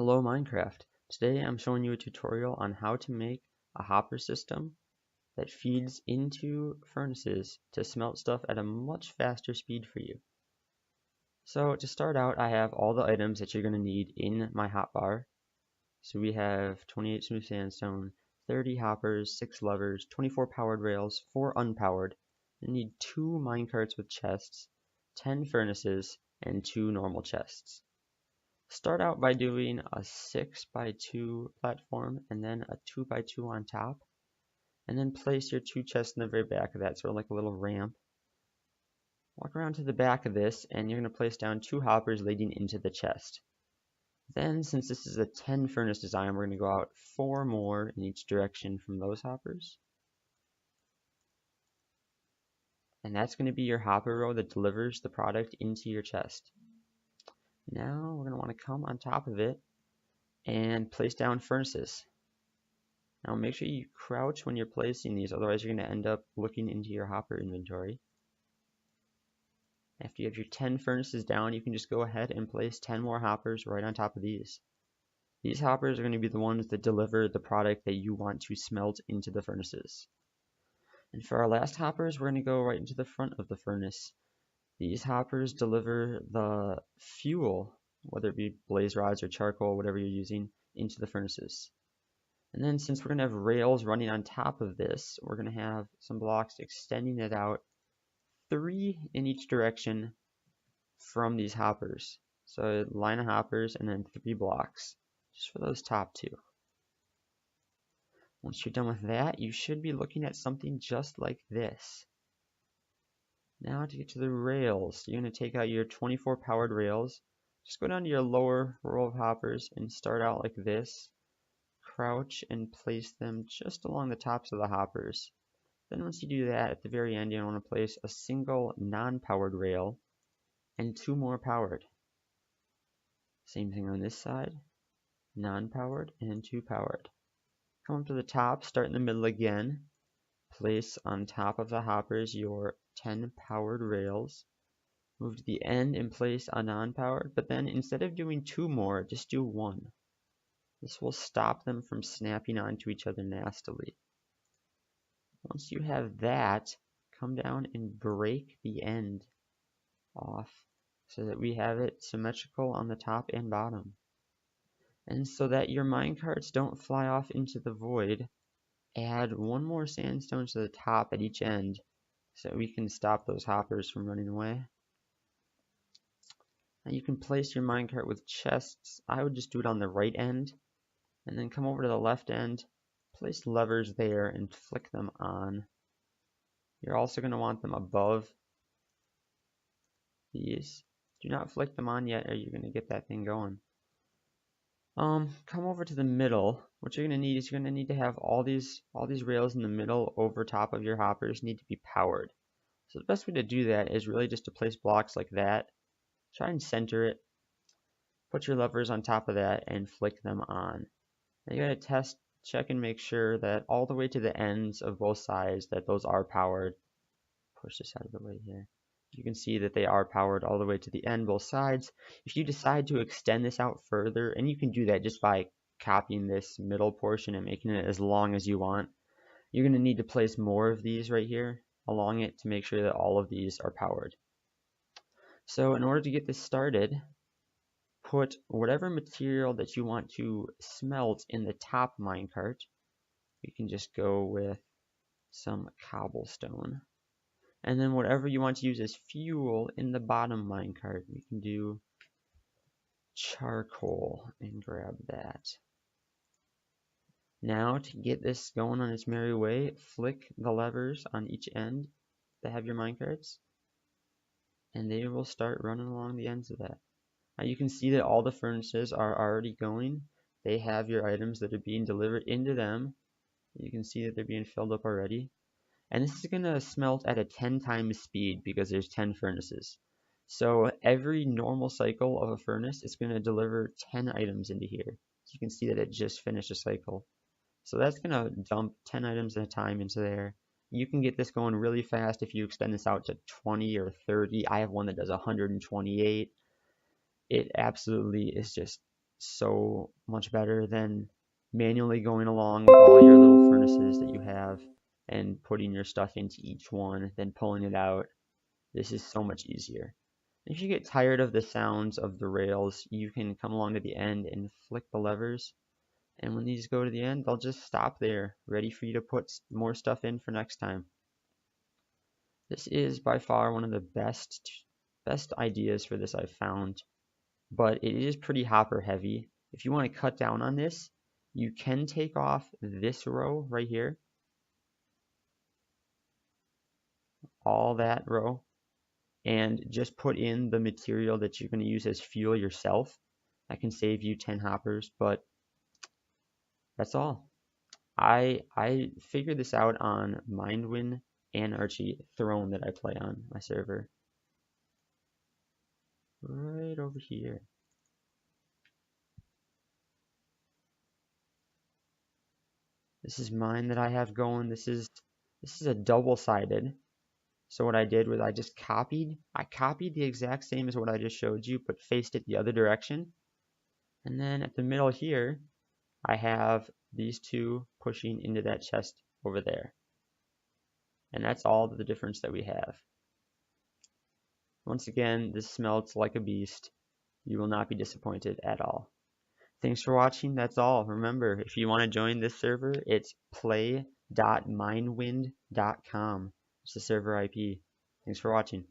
Hello Minecraft. Today I'm showing you a tutorial on how to make a hopper system that feeds into furnaces to smelt stuff at a much faster speed for you. So to start out, I have all the items that you're going to need in my hotbar. So we have 28 smooth sandstone, 30 hoppers, 6 levers, 24 powered rails, 4 unpowered. You need 2 minecarts with chests, 10 furnaces, and 2 normal chests. Start out by doing a 6x2 platform and then a 2x2 on top, and then place your 2 chests in the very back of that, sort of like a little ramp. Walk around to the back of this and you're going to place down 2 hoppers leading into the chest. Then, since this is a 10 furnace design, we're going to go out 4 more in each direction from those hoppers. And that's going to be your hopper row that delivers the product into your chest. Now we're going to want to come on top of it and place down furnaces. Now make sure you crouch when you're placing these, otherwise you're going to end up looking into your hopper inventory. After you have your 10 furnaces down, you can just go ahead and place 10 more hoppers right on top of these. These hoppers are going to be the ones that deliver the product that you want to smelt into the furnaces. And for our last hoppers, we're going to go right into the front of the furnace. These hoppers deliver the fuel, whether it be blaze rods or charcoal, whatever you're using, into the furnaces. And then since we're going to have rails running on top of this, we're going to have some blocks extending it out 3 in each direction from these hoppers. So a line of hoppers and then 3 blocks just for those top 2. Once you're done with that, you should be looking at something just like this. Now to get to the rails, you're going to take out your 24 powered rails. Just go down to your lower row of hoppers and start out like this. Crouch and place them just along the tops of the hoppers. Then once you do that, at the very end you want to place a single non-powered rail and 2 more powered. Same thing on this side, non-powered and 2 powered. Come up to the top, start in the middle again, place on top of the hoppers your 10 powered rails, move to the end and place a non-powered, but then instead of doing 2 more, just do 1. This will stop them from snapping onto each other nastily. Once you have that, come down and break the end off so that we have it symmetrical on the top and bottom. And so that your minecarts don't fly off into the void, add 1 more sandstone to the top at each end so that we can stop those hoppers from running away. Now you can place your minecart with chests. I would just do it on the right end, and then come over to the left end, place levers there and flick them on. You're also going to want them above these. Do not flick them on yet or you're going to get that thing going. Come over to the middle. What you're going to need is you're going to need to have all these rails in the middle over top of your hoppers need to be powered. So the best way to do that is really just to place blocks like that. Try and center it. Put your levers on top of that and flick them on. Now you got to check and make sure that all the way to the ends of both sides that those are powered. Push this out of the way here. You can see that they are powered all the way to the end, both sides. If you decide to extend this out further, and you can do that just by copying this middle portion and making it as long as you want, you're going to need to place more of these right here along it to make sure that all of these are powered. So in order to get this started, put whatever material that you want to smelt in the top minecart. You can just go with some cobblestone. And then whatever you want to use as fuel in the bottom minecart, we can do charcoal and grab that. Now to get this going on its merry way, flick the levers on each end that have your minecarts, and they will start running along the ends of that. Now you can see that all the furnaces are already going. They have your items that are being delivered into them. You can see that they're being filled up already. And this is going to smelt at a 10 times speed because there's 10 furnaces. So every normal cycle of a furnace is going to deliver 10 items into here. So you can see that it just finished a cycle. So that's going to dump 10 items at a time into there. You can get this going really fast if you extend this out to 20 or 30. I have one that does 128. It absolutely is just so much better than manually going along with all your little furnaces that you have and putting your stuff into each one, then pulling it out. This is so much easier. If you get tired of the sounds of the rails, you can come along to the end and flick the levers. And when these go to the end, they'll just stop there, ready for you to put more stuff in for next time. This is by far one of the best ideas for this I've found, but it is pretty hopper heavy. If you want to cut down on this, you can take off this row right here, all that row, and just put in the material that you're going to use as fuel yourself. That can save you 10 hoppers, but that's all. I figured this out on Mindwind and Archie Throne that I play on my server. Right over here. This is mine that I have going. This is a double-sided. So what I did was I copied the exact same as what I just showed you, but faced it the other direction. And then at the middle here, I have these two pushing into that chest over there. And that's all the difference that we have. Once again, this smelts like a beast. You will not be disappointed at all. Thanks for watching. That's all. Remember, if you want to join this server, it's play.mindwind.com. It's the server IP. Thanks for watching.